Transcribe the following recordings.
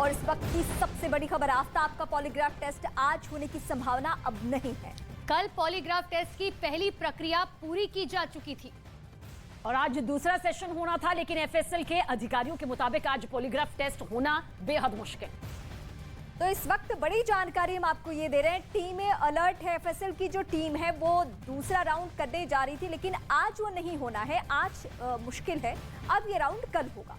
और इस वक्त की सबसे बड़ी खबर, आफ्ताब का पॉलीग्राफ टेस्ट आज होने की संभावना अब नहीं है। कल पॉलीग्राफ टेस्ट की पहली प्रक्रिया पूरी की जा चुकी थी और आज दूसरा सेशन होना था, लेकिन एफएसएल के अधिकारियों के मुताबिक आज पॉलीग्राफ टेस्ट होना बेहद मुश्किल। तो इस वक्त बड़ी जानकारी हम आपको ये दे रहे हैं, टीमें अलर्ट है। एफएसएल की जो टीम है वो दूसरा राउंड करने जा रही थी, लेकिन आज वो नहीं होना है, आज मुश्किल है। अब ये राउंड कल होगा।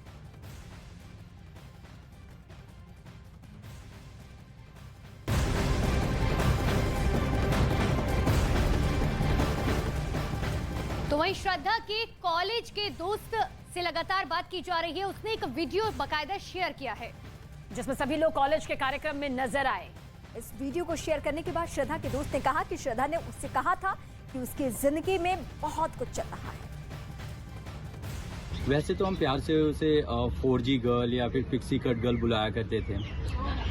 तो वहीं श्रद्धा के कॉलेज के दोस्त से लगातार बात की जा रही है। उसने एक वीडियो बाकायदा शेयर किया है जिसमें सभी लोग कॉलेज के कार्यक्रम में नजर आए। इस वीडियो को शेयर करने के बाद श्रद्धा के दोस्त ने कहा कि श्रद्धा ने उससे कहा था कि उसकी जिंदगी में बहुत कुछ चल रहा है। वैसे तो हम प्यार से उसे 4G गर्ल या फिर पिक्सी कट गर्ल बुलाया करते थे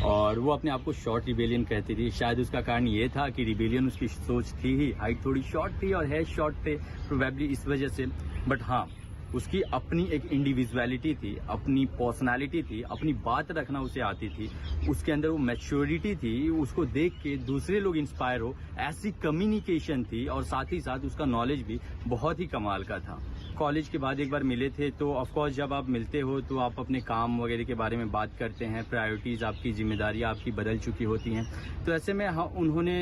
और वो अपने आप को शॉर्ट रिबेलियन कहती थी। शायद उसका कारण ये था कि रिबेलियन उसकी सोच थी ही, हाइट थोड़ी शॉर्ट थी और हेयर शॉर्ट थे, प्रोबेबली इस वजह से। बट हाँ, उसकी अपनी एक इंडिविजुअलिटी थी, अपनी पर्सनालिटी थी, अपनी बात रखना उसे आती थी, उसके अंदर वो मैच्योरिटी थी। उसको देख के दूसरे लोग इंस्पायर हो, ऐसी कम्युनिकेशन थी और साथ ही साथ उसका नॉलेज भी बहुत ही कमाल का था। कॉलेज के बाद एक बार मिले थे तो ऑफकोर्स जब आप मिलते हो तो आप अपने काम वगैरह के बारे में बात करते हैं, प्रायोरिटीज आपकी, जिम्मेदारियां आपकी बदल चुकी होती हैं। तो ऐसे में उन्होंने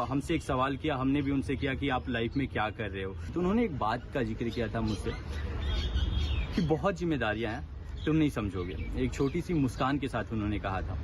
हमसे एक सवाल किया, हमने भी उनसे किया कि आप लाइफ में क्या कर रहे हो। तो उन्होंने एक बात का जिक्र किया था मुझसे कि बहुत जिम्मेदारियां हैं, तुम नहीं समझोगे। एक छोटी सी मुस्कान के साथ उन्होंने कहा था।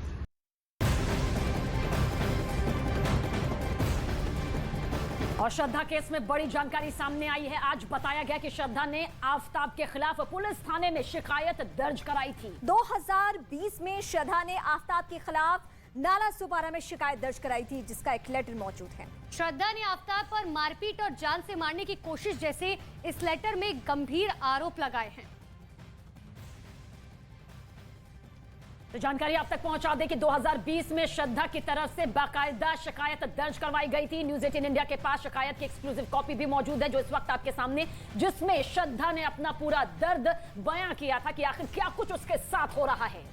और श्रद्धा केस में बड़ी जानकारी सामने आई है। आज बताया गया कि श्रद्धा ने आफ्ताब के खिलाफ पुलिस थाने में शिकायत दर्ज कराई थी। 2020 में श्रद्धा ने आफ्ताब के खिलाफ नाला सुपारा में शिकायत दर्ज कराई थी, जिसका एक लेटर मौजूद है। श्रद्धा ने आफ्ताब पर मारपीट और जान से मारने की कोशिश जैसे इस लेटर में गंभीर आरोप लगाए हैं। तो जानकारी आप तक पहुंचा दें कि 2020 में श्रद्धा की तरफ से बाकायदा शिकायत दर्ज करवाई गई थी। न्यूज 18 इंडिया के पास शिकायत की एक्सक्लूसिव कॉपी भी मौजूद है, जो इस वक्त आपके सामने, जिसमें श्रद्धा ने अपना पूरा दर्द बयां किया था कि आखिर क्या कुछ उसके साथ हो रहा है।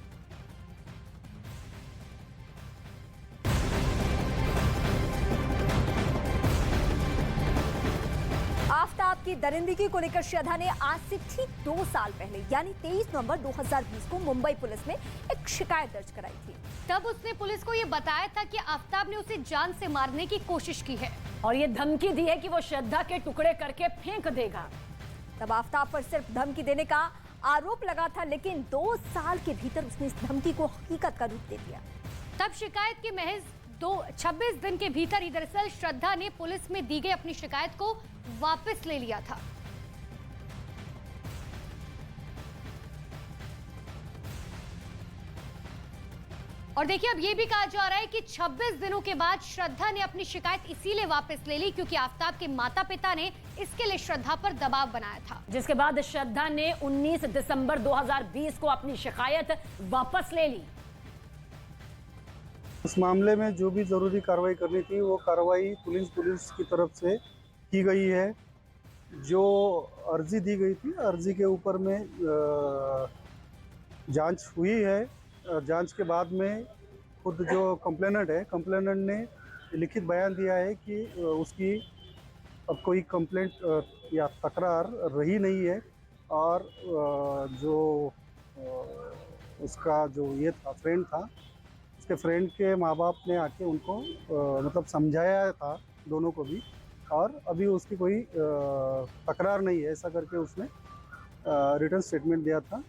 आफ्ताब की दरिंदगी को लेकर श्रद्धा ने आज से ठीक 2 साल पहले यानी 23 नवंबर 2020 को मुंबई पुलिस में एक शिकायत दर्ज कराई थी। तब उसने पुलिस को यह बताया था कि आफ्ताब ने उसे जान से मारने की कोशिश की है और ये धमकी दी है कि वो श्रद्धा के टुकड़े करके फेंक देगा। तब आफ्ताब पर सिर्फ धमकी देने का आरोप लगा था, लेकिन 2 साल के भीतर उसने इस धमकी को हकीकत का रूप दे दिया। तब शिकायत के महज 26 दिन के भीतर ही दरअसल श्रद्धा ने पुलिस में दी गई अपनी शिकायत को वापस ले लिया था। और देखिए, अब यह भी कहा जा रहा है कि 26 दिनों के बाद श्रद्धा ने अपनी शिकायत इसीलिए वापस ले ली क्योंकि आफ्ताब के माता पिता ने इसके लिए श्रद्धा पर दबाव बनाया था, जिसके बाद श्रद्धा ने 19 दिसंबर 2020 को अपनी शिकायत वापस ले ली। इस मामले में जो भी जरूरी कार्रवाई करनी थी वो कार्रवाई पुलिस की तरफ से की गई है। जो अर्जी दी गई थी, अर्जी के ऊपर में जांच हुई है। जांच के बाद में खुद जो कंप्लेनेंट ने लिखित बयान दिया है कि उसकी अब कोई कंप्लेंट या तकरार रही नहीं है और जो उसका जो ये था फ्रेंड था, उसके फ्रेंड के माँ बाप ने आके उनको मतलब समझाया था दोनों को भी, और अभी उसकी कोई तकरार नहीं है, ऐसा करके उसने रिटर्न स्टेटमेंट दिया था।